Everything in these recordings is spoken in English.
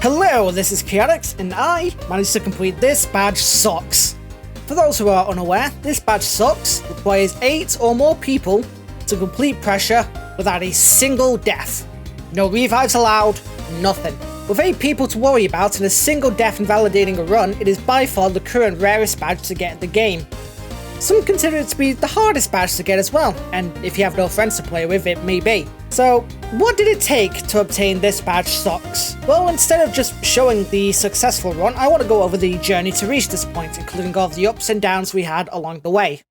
Hello, this is Chaotix, and I managed to complete this badge sucks. For those who are unaware, this badge sucks requires 8 or more people to complete pressure without a single death. No revives allowed, nothing. With 8 people to worry about and a single death invalidating a run, it is by far the current rarest badge to get in the game. Some consider it to be the hardest badge to get as well, and if you have no friends to play with, it may be. So, what did it take to obtain this badge sucks? Well, instead of just showing the successful run, I want to go over the journey to reach this point, including all of the ups and downs we had along the way.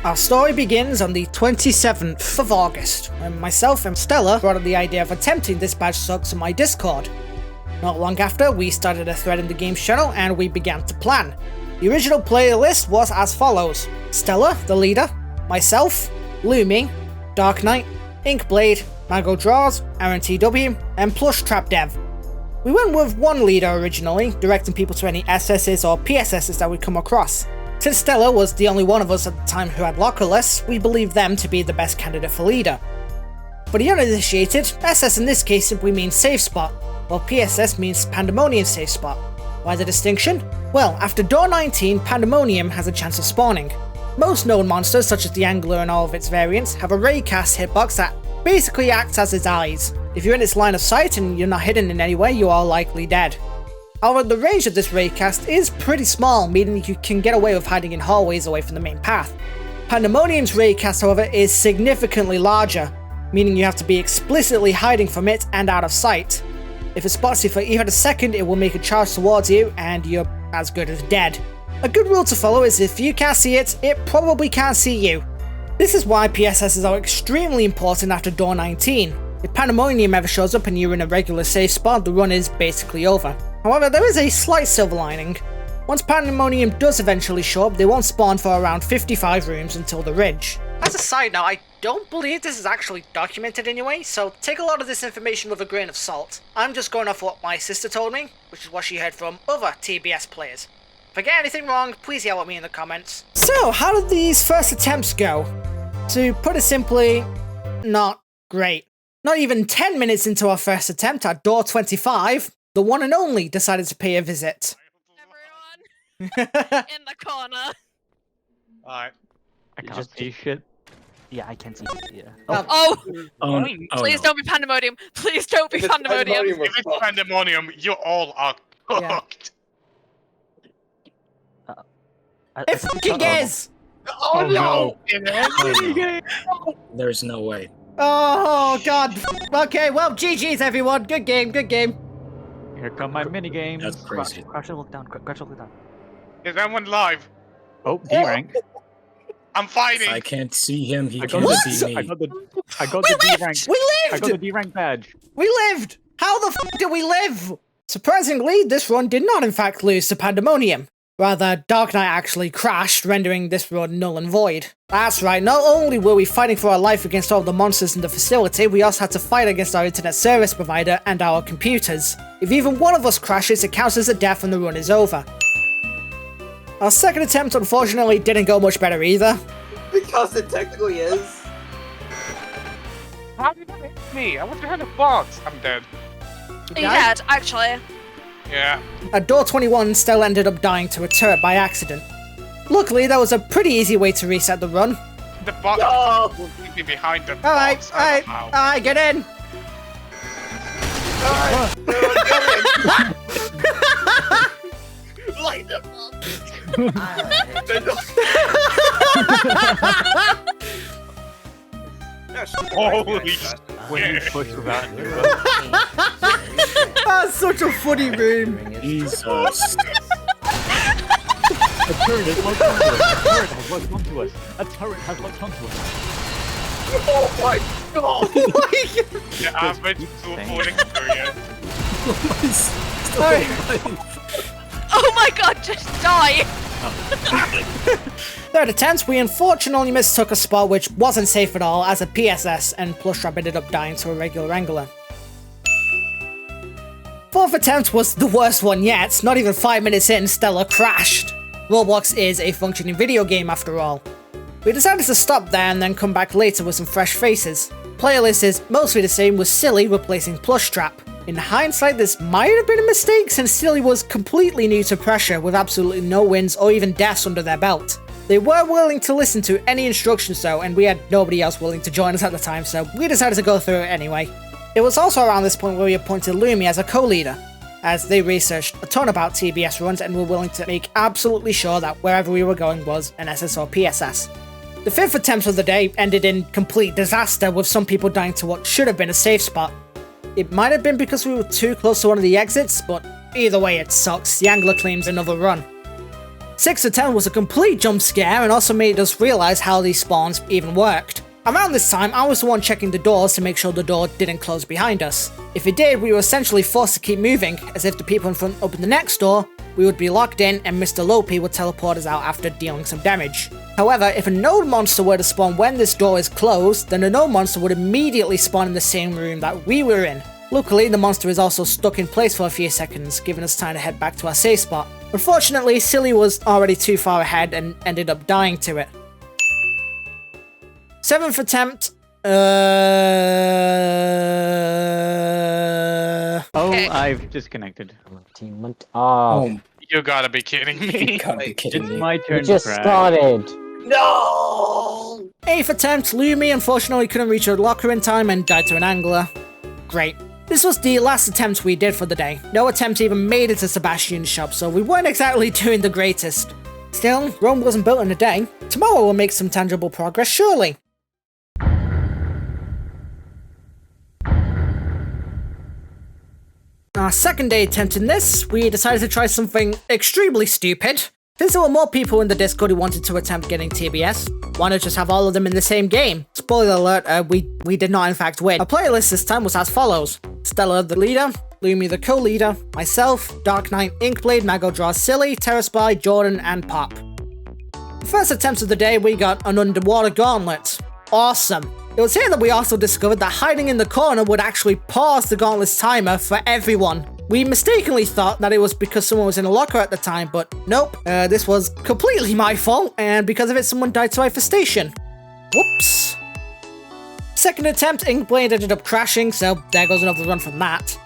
Our story begins on the 27th of August, when myself and Stella brought up the idea of attempting this badge sucks on my Discord. Not long after, we started a thread in the game's channel and we began to plan. The original player list was as follows: Stella, the leader, myself, Lumi, Dark Knight, Inkblade, Mango Draws, Aaron TW, and Plush Trap Dev. We went with one leader originally, directing people to any SSs or PSSs that we come across. Since Stella was the only one of us at the time who had locker lists, we believed them to be the best candidate for leader. For the uninitiated, SS in this case simply means safe spot, while PSS means Pandemonium safe spot. Why the distinction? Well, after door 19, Pandemonium has a chance of spawning. Most known monsters, such as the Angler and all of its variants, have a raycast hitbox that basically acts as its eyes. If you're in its line of sight and you're not hidden in any way, you are likely dead. However, the range of this raycast is pretty small, meaning you can get away with hiding in hallways away from the main path. Pandemonium's raycast, however, is significantly larger, meaning you have to be explicitly hiding from it and out of sight. If it spots you for even a second, it will make a charge towards you, and you're as good as dead. A good rule to follow is if you can't see it, it probably can't see you. This is why PSSs are extremely important after door 19. If Pandemonium ever shows up and you're in a regular safe spot, the run is basically over. However, there is a slight silver lining. Once Pandemonium does eventually show up, they won't spawn for around 55 rooms until the Ridge. As a side note, I don't believe this is actually documented anyway, so take a lot of this information with a grain of salt. I'm just going off what my sister told me, which is what she heard from other TBS players. If I get anything wrong, please yell at me in the comments. So, how did these first attempts go? To put it simply, not great. Not even 10 minutes into our first attempt at door 25, the one and only decided to pay a visit. Everyone in the corner. Alright. I can't see shit. Yeah, I can see shit, yeah. Oh! Please Don't be Pandemonium. Please don't be Pandemonium. If it's Pandemonium, you all are cooked. It fucking is! Oh no! There's no way. Oh god. Okay, well, GG's everyone. Good game, good game. Here come my mini games. That's crazy. Crouch and look down. Crouch and look down. Is anyone live? Oh, D rank. I'm fighting! I can't see him, he I got can't the see me. I got the D rank. We I got the lived! D rank badge. We lived! How the f did we live? Surprisingly, this run did not in fact lose to Pandemonium. Rather, Dark Knight actually crashed, rendering this run null and void. That's right, not only were we fighting for our life against all the monsters in the facility, we also had to fight against our internet service provider and our computers. If even one of us crashes, it counts as a death and the run is over. Our second attempt unfortunately didn't go much better either. Because it technically is. How did that hit me? I was behind the box. I'm dead. Are you dead, actually? Yeah. At door 21, Stella ended up dying to a turret by accident. Luckily, that was a pretty easy way to reset the run. The box No! will keep me behind the Alright, box. alright, get in! Light them up! Holy shit. When you push the button. That's such a funny room. Jesus. A turret has locked onto us. A turret has locked onto us. Oh my god! The average school experience. Alright. Oh my god, just die! Third attempt, we unfortunately mistook a spot which wasn't safe at all as a PSS, and Plushtrap ended up dying to a regular angler. Fourth attempt was the worst one yet. Not even 5 minutes in, Stella crashed. Roblox is a functioning video game after all. We decided to stop there and then come back later with some fresh faces. Playlist is mostly the same, with Silly replacing Plushtrap. In hindsight, this might have been a mistake since Silly was completely new to pressure with absolutely no wins or even deaths under their belt. They were willing to listen to any instructions though, and we had nobody else willing to join us at the time, so we decided to go through it anyway. It was also around this point where we appointed Lumi as a co-leader, as they researched a ton about TBS runs and were willing to make absolutely sure that wherever we were going was an SS or PSS. The fifth attempt of the day ended in complete disaster, with some people dying to what should have been a safe spot. It might have been because we were too close to one of the exits, but either way it sucks. The angler claims another run. Sixth attempt was a complete jump scare and also made us realize how these spawns even worked. Around this time, I was the one checking the doors to make sure the door didn't close behind us. If it did, we were essentially forced to keep moving, as if the people in front opened the next door, we would be locked in and Mr. Lopi would teleport us out after dealing some damage. However, if a node monster were to spawn when this door is closed, then the node monster would immediately spawn in the same room that we were in. Luckily, the monster is also stuck in place for a few seconds, giving us time to head back to our safe spot. Unfortunately, Silly was already too far ahead and ended up dying to it. Seventh attempt. Okay. I've disconnected. Oh, You gotta be kidding me. you can't be kidding It's me. my turn You just to crash. started. No! Eighth attempt, Lumi unfortunately couldn't reach her locker in time and died to an angler. Great. This was the last attempt we did for the day. No attempt even made it to Sebastian's shop, so we weren't exactly doing the greatest. Still, Rome wasn't built in a day. Tomorrow we'll make some tangible progress, surely. Our second day attempting this, we decided to try something extremely stupid. Since there were more people in the Discord who wanted to attempt getting TBS, why not just have all of them in the same game? Spoiler alert, we did not in fact win. Our playlist this time was as follows: Stella the leader, Lumi the co-leader, myself, Dark Knight, Inkblade, Mago Draws Silly, Terraspy, Jordan, and Pop. The first attempt of the day, we got an underwater gauntlet. Awesome. It was here that we also discovered that hiding in the corner would actually pause the gauntlet's timer for everyone. We mistakenly thought that it was because someone was in a locker at the time, but nope. This was completely my fault, and because of it someone died to infestation. Whoops. Second attempt, Inkblade ended up crashing, so there goes another run from that.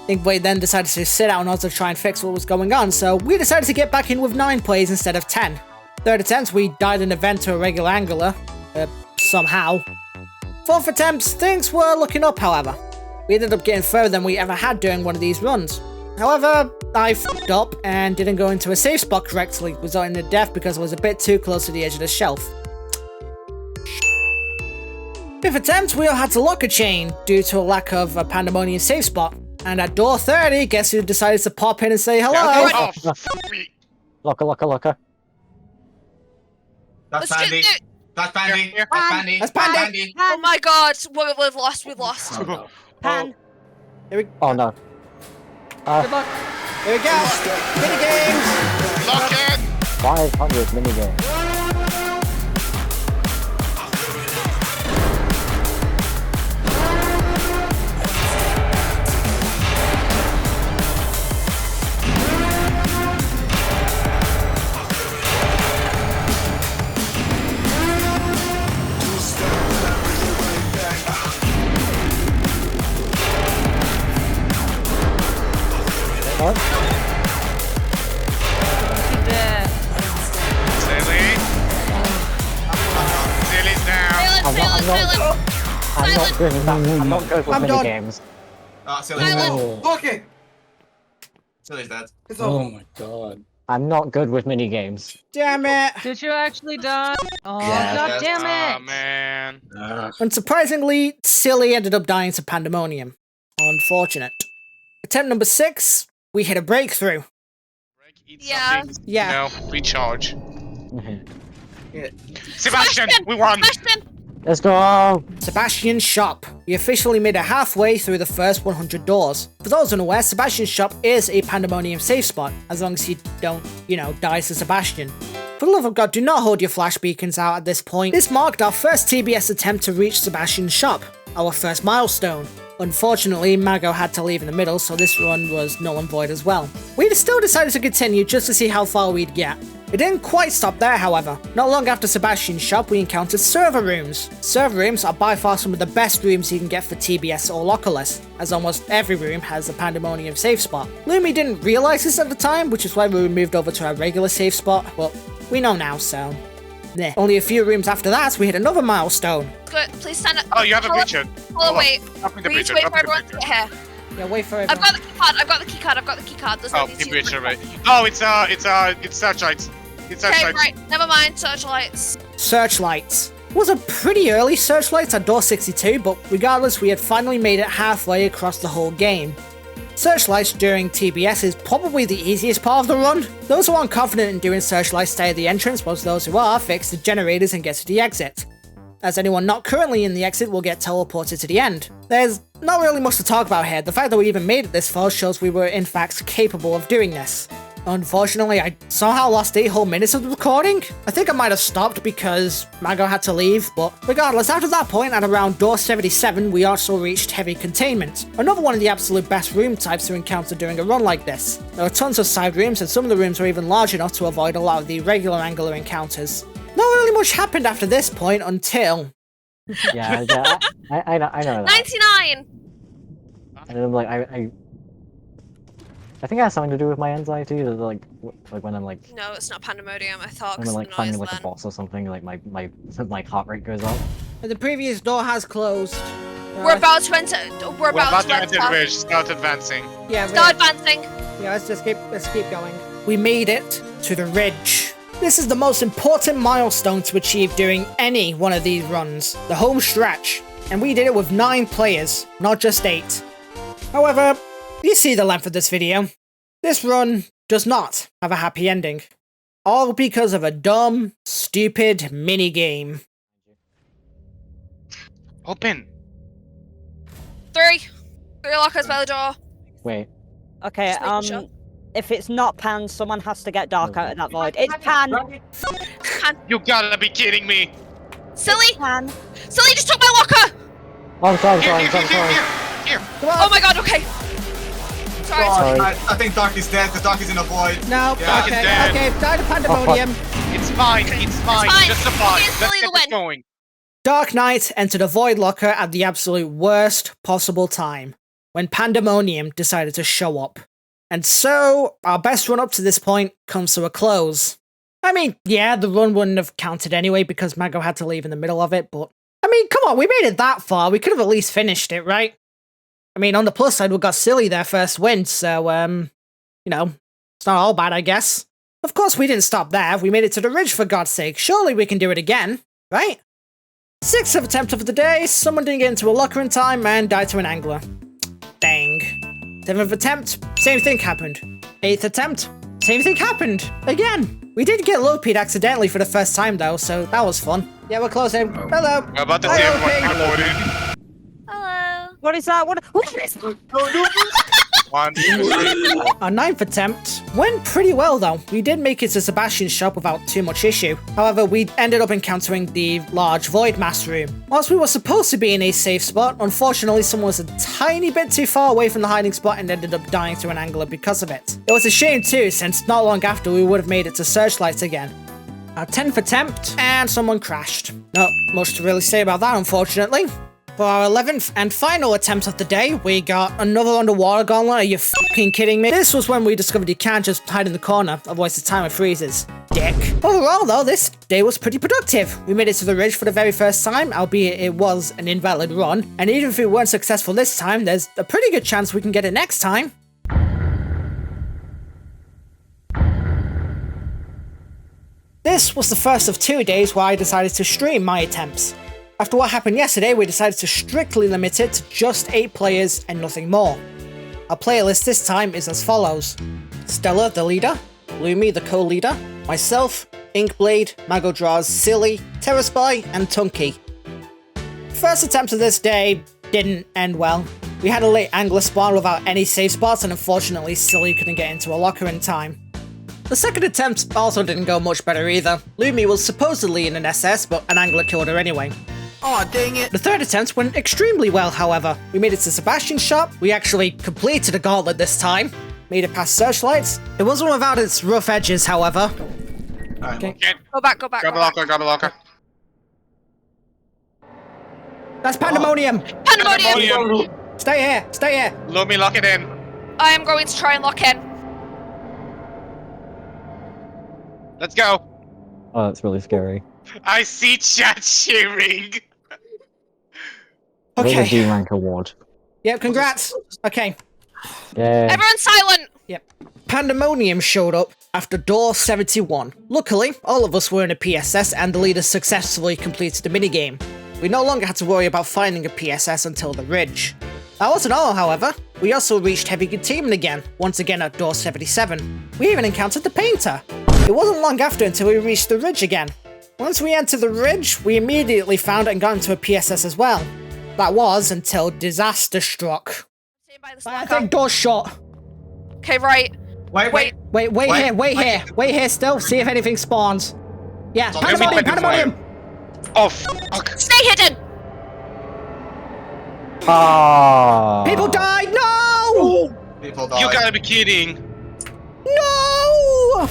Inkblade then decided to sit out and also try and fix what was going on, so we decided to get back in with 9 plays instead of 10. Third attempt, we died in an event to a regular angler. Somehow. Fourth attempt, things were looking up, however. We ended up getting further than we ever had during one of these runs. However, I f***ed up and didn't go into a safe spot correctly, resulting in a death because I was a bit too close to the edge of the shelf. Fifth attempt, we all had to lock a chain due to a lack of a pandemonium safe spot. And at door 30, guess who decided to pop in and say hello? Oh, f me. Locker. That's Let's Bandy. get That's Bandy. Here. That's Bandy. That's Bandy. Oh my god, we've lost. Oh, no. Oh no. Good luck. Here we go. Mini games. Lock it. 500 minigames. What? Silly. Silly's down. I'm not good with that. I'm not good with I'm done. minigames. Silly's dead. Silence. Okay. Silly's dead. It's over. Oh my god. I'm not good with minigames. Damn it. Did you actually die? Oh, Yeah. god damn Oh, it! man. Unsurprisingly, Silly ended up dying to pandemonium. Unfortunate. Attempt number 6, we hit a breakthrough. Greg, eat Yeah. something. Yeah. No, recharge. Yeah. Sebastian, we won. Sebastian! Let's go! Sebastian's Shop. We officially made it halfway through the first 100 doors. For those unaware, Sebastian's Shop is a Pandemonium safe spot, as long as you don't, die to Sebastian. For the love of God, do not hold your flash beacons out at this point. This marked our first TBS attempt to reach Sebastian's Shop, our first milestone. Unfortunately, Mago had to leave in the middle, so this run was null and void as well. We still decided to continue just to see how far we'd get. It didn't quite stop there, however. Not long after Sebastian's Shop, we encountered server rooms. Server rooms are by far some of the best rooms you can get for TBS or Lockerless, as almost every room has a Pandemonium safe spot. Lumi didn't realise this at the time, which is why we moved over to our regular safe spot, but we know now, so... Meh. Only a few rooms after that, we hit another milestone. Good. Please stand up. Oh, you have a breacher. Oh, wait. Up in the We need to breacher. wait Up for in the everyone to breacher. get here. Yeah, wait for I've everyone. got the key card. I've got the key card. I've got the key card. There's no Oh, need the to breacher, wait. right? Oh, it's searchlights. It's Okay, searchlights. right. Never mind. Searchlights. Searchlights. It was a pretty early searchlights at door 62, but regardless, we had finally made it halfway across the whole game. Searchlights during TBS is probably the easiest part of the run. Those who aren't confident in doing searchlights stay at the entrance, whilst those who are fix the generators and get to the exit. As anyone not currently in the exit will get teleported to the end. There's not really much to talk about here. The fact that we even made it this far shows we were in fact capable of doing this. Unfortunately, I somehow lost 8 whole minutes of the recording. I think I might have stopped because Mago had to leave, but regardless, after that point, at around door 77, we also reached heavy containment. Another one of the absolute best room types to encounter during a run like this. There are tons of side rooms, and some of the rooms are even large enough to avoid a lot of the regular angular encounters. Not really much happened after this point until... Yeah, I know that. 99. And I'm like, I think it has something to do with my anxiety, like when I'm like... No, it's not Pandemonium. I thought. When I'm like finding like a boss or something, like my heart rate goes up. The previous door has closed. We're about to enter. We're about to enter the enter. bridge. Start advancing. Yeah, Start advancing. Yeah, let's keep going. We made it to the ridge. This is the most important milestone to achieve during any one of these runs, the home stretch, and we did it with 9 players, not just 8. However, you see the length of this video. This run does not have a happy ending. All because of a dumb, stupid minigame. Open. 3 lockers by the door. Wait. Okay, Just making sure. if it's not Pan, someone has to get Dark out of that void. It's Pan! Pan. You gotta be kidding me. Silly. Pan. Silly just took my locker. Oh, I'm sorry. Here. Oh my god. Okay. Sorry. God, I think Dark is dead because Dark is in a void. No, Yeah. It's dead. okay, die to Pandemonium. It's fine. It's fine. fine. Just survive. It's Let's Silly get the this win. going. Dark Knight entered a void locker at the absolute worst possible time, when Pandemonium decided to show up. And so, our best run up to this point comes to a close. I mean, yeah, the run wouldn't have counted anyway because Mago had to leave in the middle of it, but... I mean, come on, we made it that far, we could have at least finished it, right? I mean, on the plus side, we got Silly their first win, so, it's not all bad, I guess. Of course, we didn't stop there, we made it to the ridge for God's sake, surely we can do it again, right? 6th attempt of the day, someone didn't get into a locker in time and died to an angler. Dang. 7th attempt, same thing happened. 8th attempt, same thing happened. Again. We did get low-peed accidentally for the first time though, so that was fun. Yeah, we're closing. Hello. We're about to Hi, see everyone okay. teleported. Hello. What is that? What is that? 1, 2, 3. Our 9th attempt went pretty well though. We did make it to Sebastian's shop without too much issue. However, we ended up encountering the large void mass room. Whilst we were supposed to be in a safe spot, unfortunately someone was a tiny bit too far away from the hiding spot and ended up dying to an angler because of it. It was a shame too, since not long after we would have made it to Searchlight again. Our 10th attempt, and someone crashed. Not much to really say about that, unfortunately. For our 11th and final attempt of the day, we got another underwater gauntlet. Are you fucking kidding me? This was when we discovered you can't just hide in the corner, otherwise the timer freezes. Dick. Overall though, this day was pretty productive. We made it to the ridge for the very first time, albeit it was an invalid run. And even if we weren't successful this time, there's a pretty good chance we can get it next time. This was the first of 2 days where I decided to stream my attempts. After what happened yesterday, we decided to strictly limit it to just 8 players and nothing more. Our player list this time is as follows: Stella, the leader, Lumi, the co-leader, myself, Inkblade, Magodraz, Silly, Terraspy, and Tunky. first attempt of this day didn't end well. We had a late angler spawn without any safe spots, and unfortunately Silly couldn't get into a locker in time. The second attempt also didn't go much better either. Lumi was supposedly in an SS, but an angler killed her anyway. Aw, dang it. The third attempt went extremely well, however. We made it to Sebastian's shop, we actually completed a gauntlet this time, made it past searchlights. It wasn't without its rough edges, however. Alright, Okay. Go back, go back. Grab Go a back. locker, grab a locker. That's pandemonium! Pandemonium! Stay here, stay here! Lumi, lock it in. I am going to try and lock in. Let's go. Oh, that's really scary. I see chat cheering. Roll a Okay. D rank award. Yep, congrats! Okay. Yeah. Everyone silent! Yep. Pandemonium showed up after door 71. Luckily, all of us were in a PSS and the leader successfully completed the minigame. We no longer had to worry about finding a PSS until the ridge. That wasn't all, however. We also reached heavy containment again, once again at door 77. We even encountered the painter. It wasn't long after until we reached the ridge again. Once we entered the ridge, we immediately found and got into a PSS as well. That was until disaster struck. Stay by this I locker. think door's shut. Okay, right. Wait. Wait. Wait here still, see if anything spawns. Yeah, Don't pandemonium, give me pandemonium! Oh, fuck. Stay hidden! Ah. People died, no! People die. You gotta be kidding. No!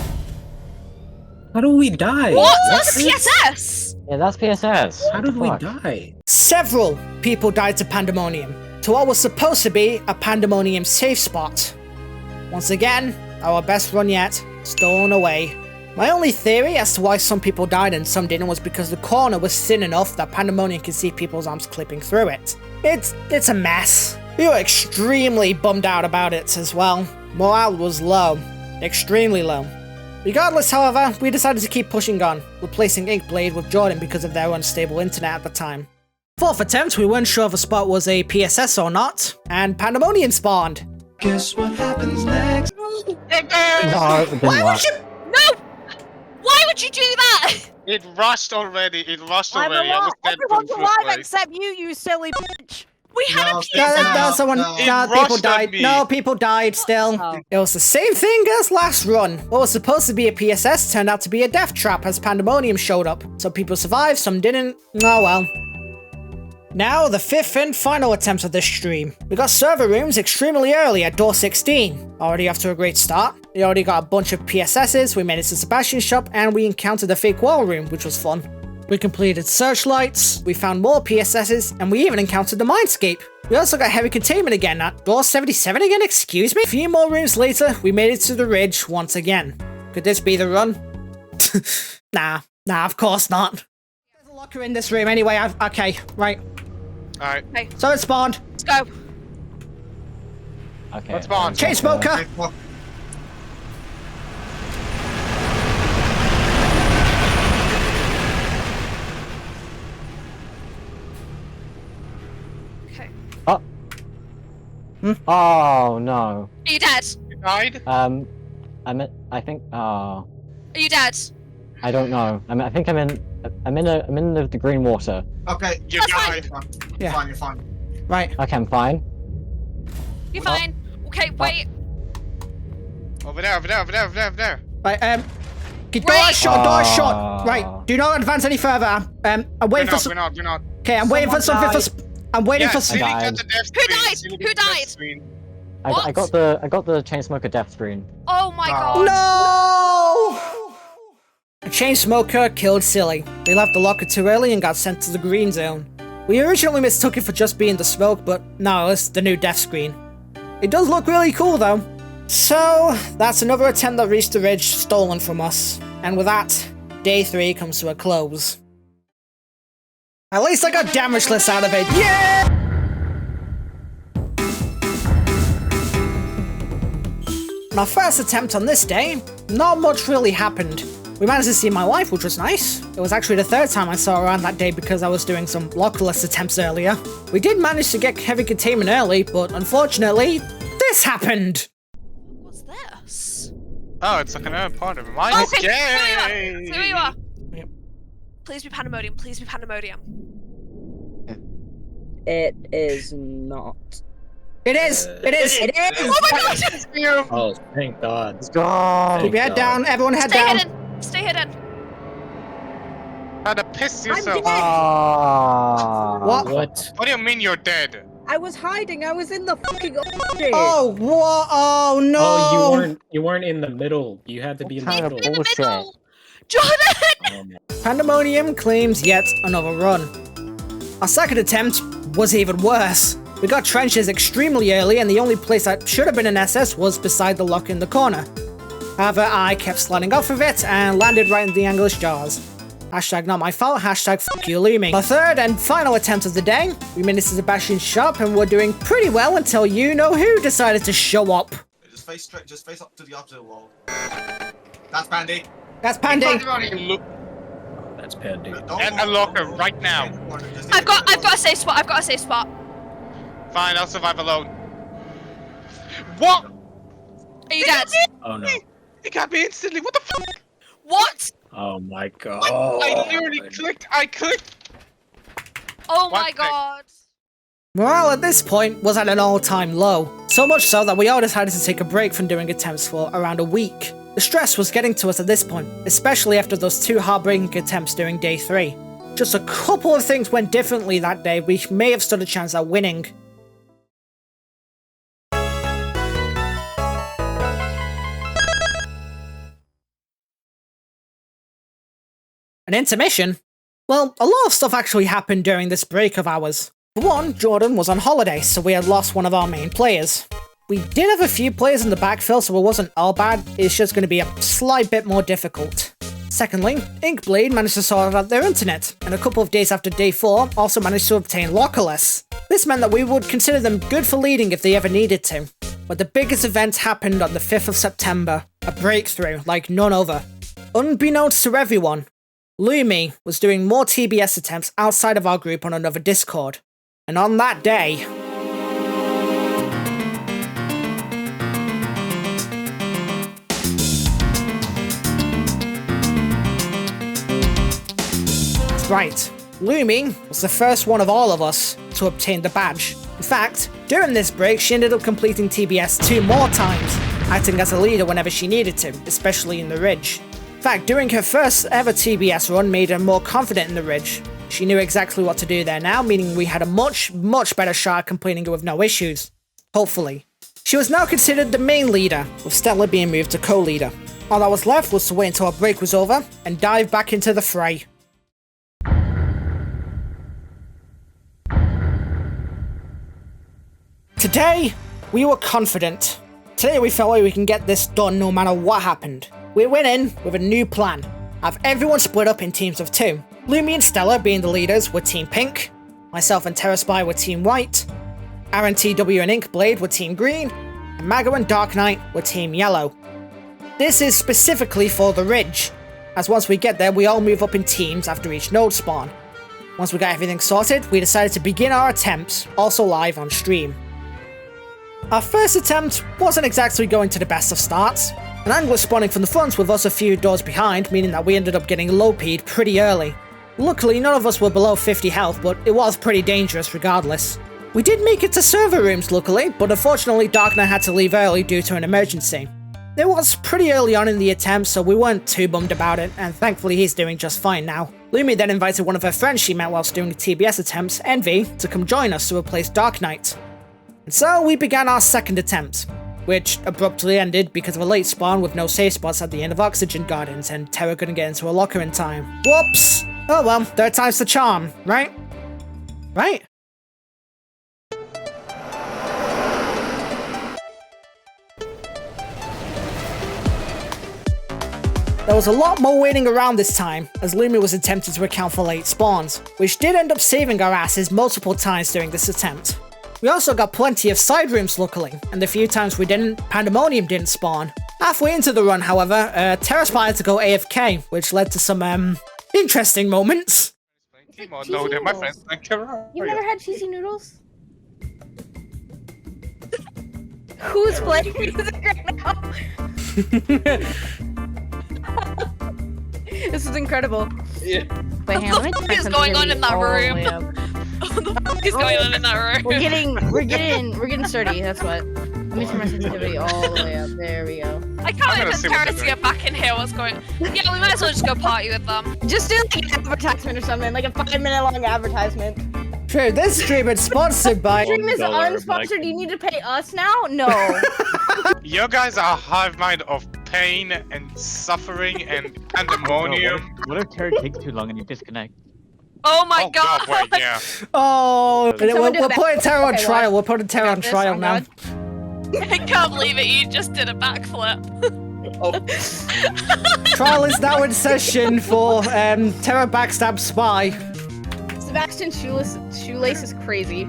How do we die? What? That's a PSS! Yeah, that's PSS. How What did the we fuck? die? Several people died to pandemonium, to what was supposed to be a pandemonium safe spot. Once again, our best run yet, stolen away. My only theory as to why some people died and some didn't was because the corner was thin enough that pandemonium could see people's arms clipping through it. It's a mess. We were extremely bummed out about it as well. Morale was low, extremely low. Regardless, however, we decided to keep pushing on, replacing Inkblade with Jordan because of their unstable internet at the time. Fourth attempt, we weren't sure if a spot was a PSS or not, and pandemonium spawned. Guess what happens next? No, it didn't Why work. would you? No! Why would you do that? It rushed already. It rushed I'm already. I was alive. dead from Everyone's the alive first place. except you silly bitch. We had No, a it's- No, someone. no. It No, people rushed at died. me. No, people died still. Oh. It was the same thing as last run. What was supposed to be a PSS turned out to be a death trap as pandemonium showed up. Some people survived, some didn't. Oh well. Now, the fifth and final attempt of this stream. We got server rooms extremely early at door 16. Already off to a great start. We already got a bunch of PSSs, we made it to Sebastian's shop, and we encountered the fake wall room, which was fun. We completed searchlights, we found more PSSs, and we even encountered the mindscape. We also got heavy containment again at door 77 again, excuse me? A few more rooms later, we made it to the ridge once again. Could this be the run? Nah, of course not. There's a locker in this room anyway, okay, right. Alright. So it spawned. Let's go. Okay. Let's spawn. Chain smoker! Okay. Oh no. Are you dead? You died? I think. Oh, Are you dead? I don't know. I think I'm in the green water. Okay, You That's died. Yeah. You're fine. Right. Okay, I'm fine. You're fine. Okay, wait. Over there. Right, door Wait. shot, door shot. Right, do not advance any further. I'm waiting for some. We're not. Okay, I'm waiting for something for. I'm waiting Yeah, for. Silly got died. the death Who screen. died? Silly Who got the death died? screen. I What? got the chain smoker death screen. Oh my No. god. No! A chain smoker killed Silly. They left the locker too early and got sent to the green zone. We originally mistook it for just being the smoke, but no, it's the new death screen. It does look really cool though. So, that's another attempt that reached the ridge stolen from us. And with that, day 3 comes to a close. At least I got damage list out of it. Yeah! On our first attempt on this day, not much really happened. We managed to see my wife, which was nice. It was actually the third time I saw her on that day because I was doing some lockless attempts earlier. We did manage to get heavy containment early, but unfortunately, this happened! What's this? Oh, it's like another part of my Okay, so here you are. Yep. Please be pandemonium. Please be pandemonium. It is not. It is! It is! It is! Oh my god! Oh, thank God. Let's go. Keep your head down, everyone head Stay down. hidden. Stay hidden. Try to piss yourself. dead. What? What? What do you mean you're dead? I was hiding. I was in the fucking ocean. Oh, what? Oh, no! Oh, you weren't in the middle. You had to be in the What kind of middle. In the middle. bullshit. Jordan! Pandemonium claims yet another run. Our second attempt was even worse. We got trenches extremely early, and the only place that should have been an SS was beside the lock in the corner. However, I kept sliding off of it and landed right in the English jaws. Hashtag not my fault, hashtag fuck you Lumi. Our third and final attempt of the day, we made it to Sebastian's shop and we're doing pretty well until you know who decided to show up. Just face straight, just face up to the opposite wall. That's Pandy. That's Pandy. Look That's Pandy. at a locker right now. I've got a safe spot. I've got a safe spot. Fine, I'll survive alone. What? Are you dead? Oh no. It got me instantly. What the fuck? What? Oh my God. I literally clicked. I clicked. Oh What my the- god. Morale at this point was at an all-time low. So much so that we all decided to take a break from doing attempts for around a week. The stress was getting to us at this point, especially after those 2 heartbreaking attempts during day 3. Just a couple of things went differently that day, we may have stood a chance at winning. An intermission? Well, a lot of stuff actually happened during this break of ours. For one, Jordan was on holiday, so we had lost one of our main players. We did have a few players in the backfill, so it wasn't all bad, it's just going to be a slight bit more difficult. Secondly, Inkblade managed to sort out their internet, and a couple of days after day 4, also managed to obtain lockerless. This meant that we would consider them good for leading if they ever needed to. But the biggest event happened on the 5th of September, a breakthrough like none other. Unbeknownst to everyone, Lumi was doing more TBS attempts outside of our group on another Discord. And on that day... That's right, Lumi was the first one of all of us to obtain the badge. In fact, during this break she ended up completing TBS 2 more times, acting as a leader whenever she needed to, especially in the Ridge. In fact, doing her first ever TBS run made her more confident in the Ridge. She knew exactly what to do there now, meaning we had a much better shot at completing it with no issues. Hopefully. She was now considered the main leader, with Stella being moved to co-leader. All that was left was to wait until our break was over, and dive back into the fray. Today, we were confident. Today we felt like we can get this done no matter what happened. We went in with a new plan. Have everyone split up in teams of 2. Lumi and Stella being the leaders were Team Pink, myself and TerraSpy were Team White, Aaron TW and Inkblade were Team Green, and Mago and Dark Knight were Team Yellow. This is specifically for the Ridge, as once we get there we all move up in teams after each node spawn. Once we got everything sorted, we decided to begin our attempts, also live on stream. Our first attempt wasn't exactly going to the best of starts. An angler spawning from the front with us a few doors behind, meaning that we ended up getting low-peed pretty early. Luckily, none of us were below 50 health, but it was pretty dangerous regardless. We did make it to server rooms luckily, but unfortunately Dark Knight had to leave early due to an emergency. It was pretty early on in the attempt, so we weren't too bummed about it, and thankfully he's doing just fine now. Lumi then invited one of her friends she met whilst doing the TBS attempts, Envy, to come join us to replace Dark Knight. And so we began our second attempt, which abruptly ended because of a late spawn with no safe spots at the end of Oxygen Gardens and Terra couldn't get into a locker in time. Whoops! Oh well, 3rd time's the charm, right? Right? There was a lot more waiting around this time, as Lumi was attempting to account for late spawns, which did end up saving our asses multiple times during this attempt. We also got plenty of side rooms luckily, and the few times we didn't, Pandemonium didn't spawn. Halfway into the run, however, TerraSpy had to go AFK, which led to some, interesting moments. Oh no, they're my friends. You've never had cheesy noodles? Who's playing music right now? This is incredible. Wait, What the fuck is going on in that room? What the fuck is going on in that room? We're getting sturdy. That's what. Let me turn my sensitivity all the way up. There we go. I I'm can't gonna even see what Tara they're to get back in here. What's going on? Yeah, we might as well just go party with them. Just do like an advertisement or something, like a 5-minute long advertisement. True, this stream is sponsored by. Stream is $1 unsponsored. You need to pay us now? No. You guys are a hive mind of pain and suffering and pandemonium. What if Terry takes too long and you disconnect? Oh my god. Wait, yeah. Oh, someone do we're that? putting Terra on Okay, trial. what? We're putting Terra on Got this, trial I'm now. good. I can't believe it. You just did a backflip. Trial is now in session for Terra Backstab Spy. Sebastian's shoelace is crazy.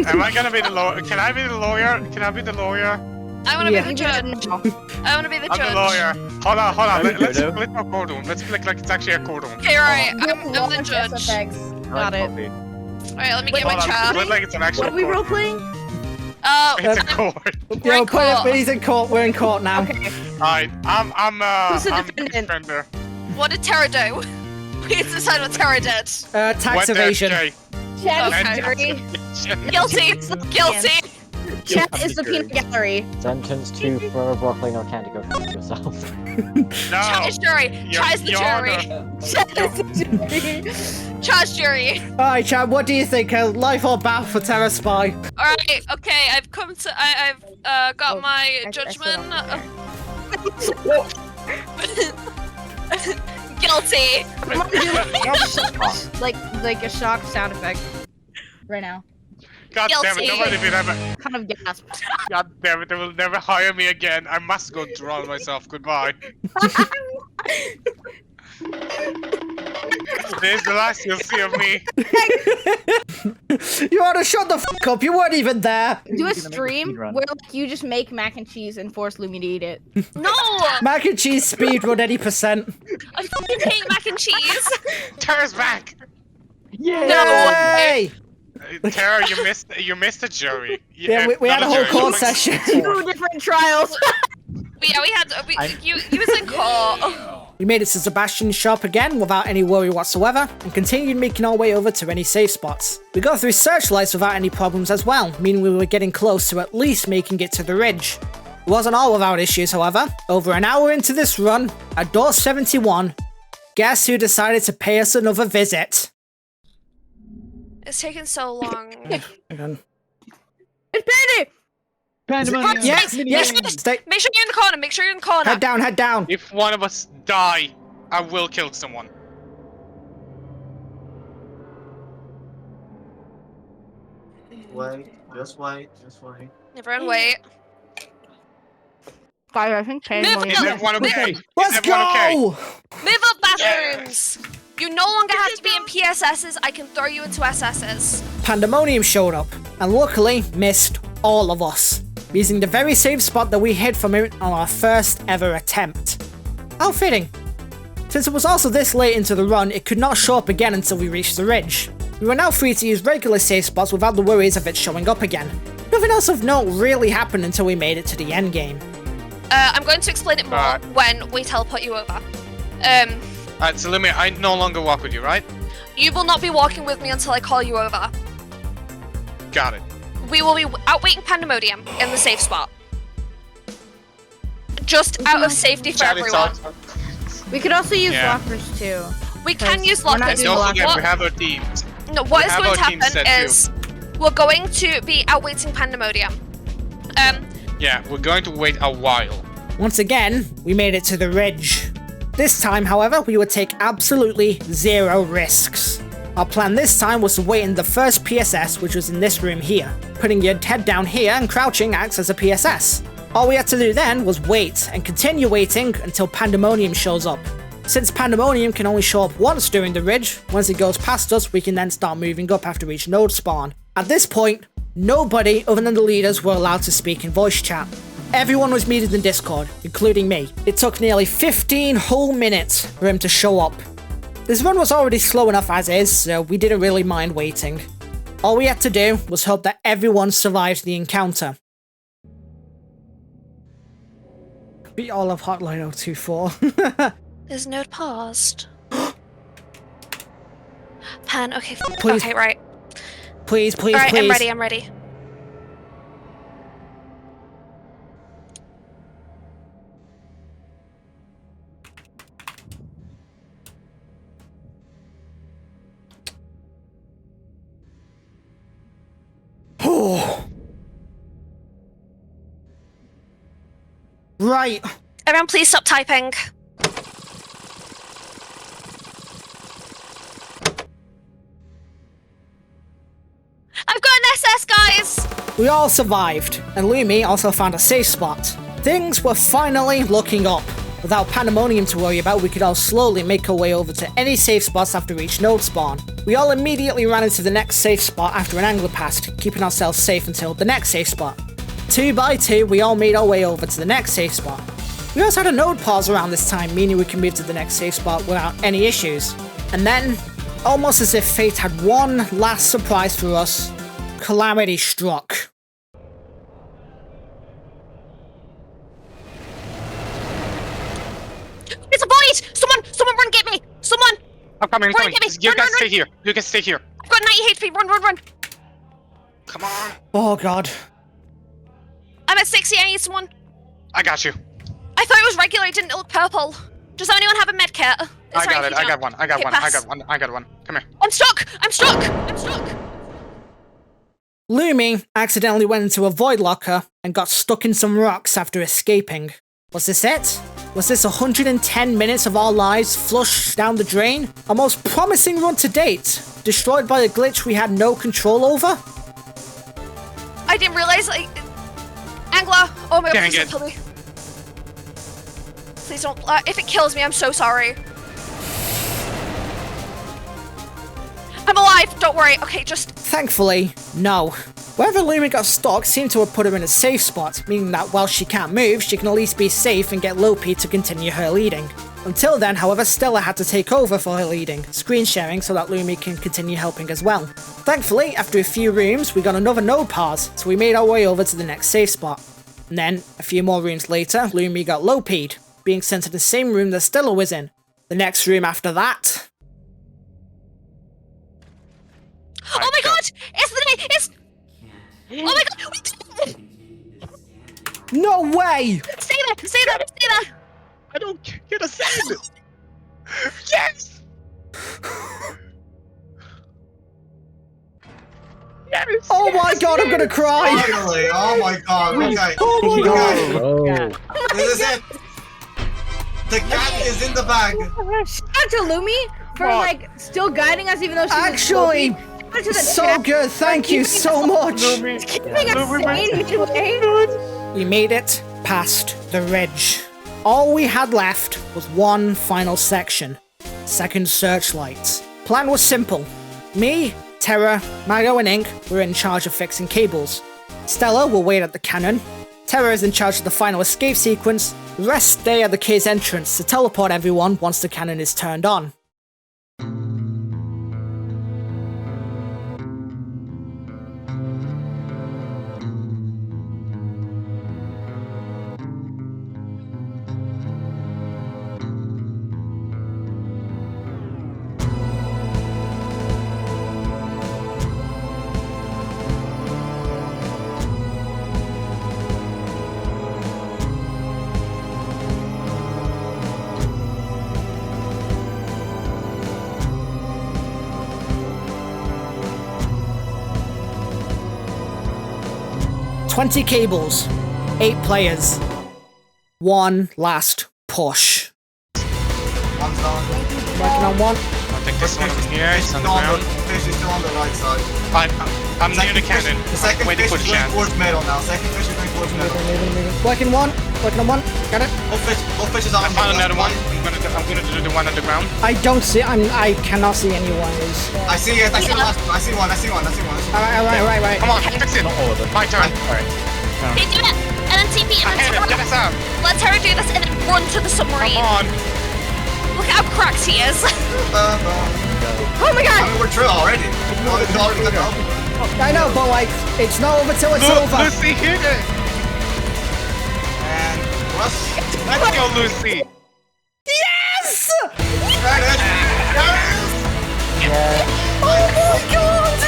Am I gonna be the lawyer? Can I be the lawyer? Can I be the lawyer? I want to Yeah. be the judge. I want to be the I'm judge. the lawyer. Hold on. Let's Weirdo. split our courtroom. Let's split like it's actually a courtroom. Okay, right. I'm the Launch judge. SFX. Got it. Alright, let me get my Hold on. chair. Split like it's an actual What are we role courtroom. playing? It's a court. Yeah, in court. he's in court. We're in court now. Okay. Alright, Who's the I'm defendant? defender. What did Tara do? We need to decide what Tara did. Tax What did evasion. Jay? Chat Okay. is jury. Guilty. Guilty. Chat is the peanut gallery. Sentenced to throw a broccoli or candy, go fuck yourself. Chat No. is jury. Chat is the Your jury. Honor. Chat is the jury. Chat's jury. Alright, Chad, what do you think? Life or bath for Terra Spy? Alright, okay, I've come to. I've got Oh, my I judgment. slid Guilty. like a shock sound effect. Right now. God damn it, Guilty. nobody will ever. Kind of gasp. God damn it, they will never hire me again. I must go drown myself. Goodbye. This is the last you'll see of me. You ought to shut the fuck up. You weren't even there. Do a make a stream speedrun. where like, you just make mac and cheese and force Lumi to eat it. No. Mac and cheese speedrun any percent. I fucking hate mac and cheese. Tara's back. Yeah. Yay! Tara, you missed a jury. Yeah, we had a not whole jury, court but- session. 2 different trials. Yeah, we had. You was in court. We made it to Sebastian's shop again without any worry whatsoever, and continued making our way over to any safe spots. We got through searchlights without any problems as well, meaning we were getting close to at least making it to the ridge. It wasn't all without issues, however. Over an hour into this run, at door 71, guess who decided to pay us another visit? It's taken so long. Again. It's Penny! Pandemonium. Yes, Make yes, sure- stay. Make sure you're in the corner. Make sure you're in the corner. Head down, head down. If one of us die, I will kill someone. Wait, just wait. Everyone, wait. Guys, I think Penny Move Is up. everyone okay? Let's Is everyone okay? go! Move up bathrooms. You no longer have to be in PSSs. I can throw you into SSs. Pandemonium showed up, and luckily missed all of us, using the very same spot that we hid from it on our first ever attempt. How fitting. Since it was also this late into the run, it could not show up again until we reached the ridge. We were now free to use regular safe spots without the worries of it showing up again. Nothing else of note really happened until we made it to the end game. I'm going to explain it more Alright. when we teleport you over. Alright, so Lumi, I no longer walk with you, right? You will not be walking with me until I call you over. Got it. We will be out waiting Pandemonium in the safe spot. Just out of safety for Chat is everyone. out. We could also use Yeah. lockers too. We can use We're not lockers. doing Don't forget, What- we have our teams. No, what We is have going to our team happen set too. is we're going to be out waiting Pandemonium. Yeah, we're going to wait a while. Once again, we made it to the ridge. This time, however, we would take absolutely zero risks. Our plan this time was to wait in the first PSS, which was in this room here. Putting your head down here and crouching acts as a PSS. All we had to do then was wait, and continue waiting until Pandemonium shows up. Since Pandemonium can only show up once during the ridge, once it goes past us, we can then start moving up after each node spawn. At this point, nobody other than the leaders were allowed to speak in voice chat. Everyone was muted in Discord, including me. It took nearly 15 whole minutes for him to show up. This run was already slow enough as is, so we didn't really mind waiting. All we had to do was hope that everyone survived the encounter. Beat all of Hotline 024. Is node paused? Pan, okay. Please. Okay, right. Please, please, Alright, please. I'm ready. Right. Everyone, please stop typing. I've got an SS, guys! We all survived, and Lumi also found a safe spot. Things were finally looking up. Without pandemonium to worry about, we could all slowly make our way over to any safe spots after each node spawn. We all immediately ran into the next safe spot after an angler passed, keeping ourselves safe until the next safe spot. 2 by 2, we all made our way over to the next safe spot. We also had a node pause around this time, meaning we can move to the next safe spot without any issues. And then, almost as if fate had one last surprise for us, calamity struck. It's a void! Someone run get me! Someone! I'm coming, I'm Run, coming. get me. You Run, guys run, stay run. here. You guys stay here. I've got 90 HP, run! Come on. Oh god. I'm at 60, I need someone. I got you. I thought it was regular, it didn't look purple. Does anyone have a med kit? I got it. I got one. I got Okay, one. I pass. got one. I got one. Come here. I'm stuck! Lumi accidentally went into a void locker and got stuck in some rocks after escaping. Was this it? Was this 110 minutes of our lives flushed down the drain? Our most promising run to date, destroyed by a glitch we had no control over? I didn't realize, like... Angler! Oh my god, Dang please don't it. kill me. Please don't... if it kills me, I'm so sorry. I'm alive, don't worry. Okay, just... Thankfully, no. Wherever Lumi got stuck seemed to have put her in a safe spot, meaning that while she can't move, she can at least be safe and get Lopi to continue her leading. Until then, however, Stella had to take over for her leading, screen sharing so that Lumi can continue helping as well. Thankfully, after a few rooms, we got another node pause, so we made our way over to the next safe spot. And then, a few more rooms later, Lumi got Lopi'd, being sent to the same room that Stella was in. The next room after that... Oh my god! It's... Oh my god! We did it! No way! Stay there! I don't get a save. Yes! Yes! Oh my god, I'm gonna cry! Finally! Oh my god, okay. Oh my god! Oh. This is it! The cat is in the bag! Shout out to Lumi for like still guiding us even though she Actually, was to the so chat. good, thank you so much! Keeping us sane midway. We made it past the ridge. All we had left was one final section. Second Searchlight. Plan was simple. Me, Terra, Mario and Ink were in charge of fixing cables. Stella will wait at the cannon. Terra is in charge of the final escape sequence. The rest stay at the cave's entrance to teleport everyone once the cannon is turned on. "20 cables, 8 players, one last push." One's done. Working on one. I'll take this one over here. It's on the ground. Fish is still on the right side. I'm near the cannon. The second Waiting fish for is the going chance. towards middle now. Second fish is going towards middle. Working on one. Got it. Both fishes are I on found the another one. left. I'm gonna do the one on the ground. I don't see. I cannot see anyone. I see it. I see the last one. I see one. Alright. Come on, fix it. Not all of them. My turn. Alright. Okay, do it! And then TP I and then hit him. Get us out. Let Terra do this and then run to the submarine. Come on. Look at how cracked he is. Oh my I god! mean, we're through already. It's already got open. I know, but like, it's not over till it's over. Lucy, hit it. And Russ. Let's go, Lucy. Yes! There it is. Oh my god!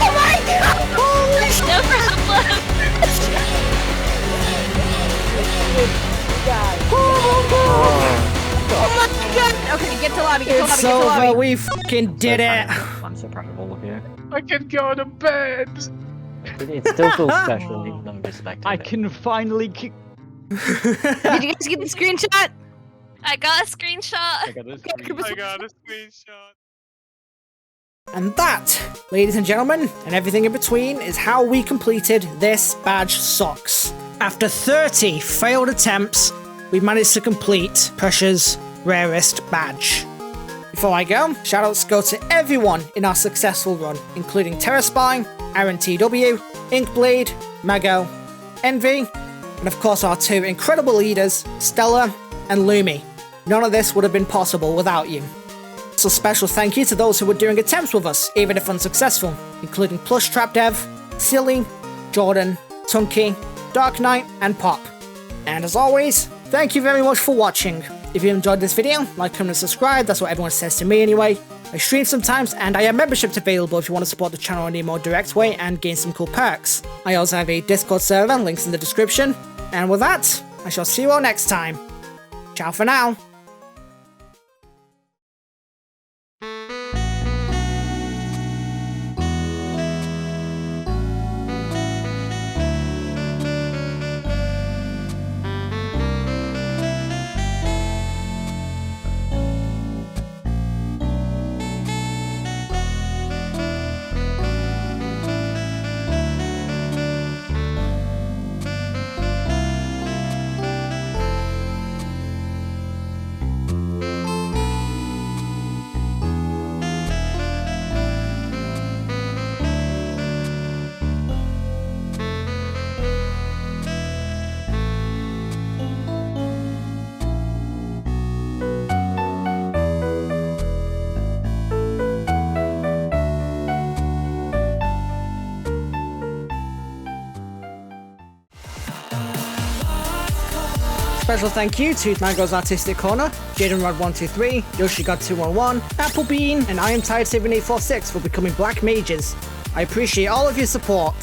Oh Okay, get to lobby. Get to lobby. It's Get to lobby. over. We fucking did it. I'm so proud of all of you. I can go to bed. It still feels special, even though I'm respecting I it. can finally kick. Did you guys get the screenshot? I got a screenshot. I got this. I got a screenshot. And that, ladies and gentlemen, and everything in between, is how we completed this badge socks. After 30 failed attempts, we managed to complete Pressure's rarest badge. Before I go, shoutouts go to everyone in our successful run, including TerraSpy, Aaron TW, Inkblade, Mago, Envy, and of course our two incredible leaders, Stella and Lumi. None of this would have been possible without you. So special thank you to those who were doing attempts with us, even if unsuccessful, including Plush Trap Dev, Silly, Jordan, Tunky, Dark Knight, and Pop. And as always, thank you very much for watching. If you enjoyed this video, like, comment, and subscribe. That's what everyone says to me anyway. I stream sometimes, and I have memberships available if you want to support the channel in a more direct way and gain some cool perks. I also have a Discord server, links in the description. And with that, I shall see you all next time. Ciao for now. Special thank you to Mango's Artistic Corner, JadenRod123, YoshiGod211, Applebean, and I Am Tired 7846 for becoming Black Mages. I appreciate all of your support.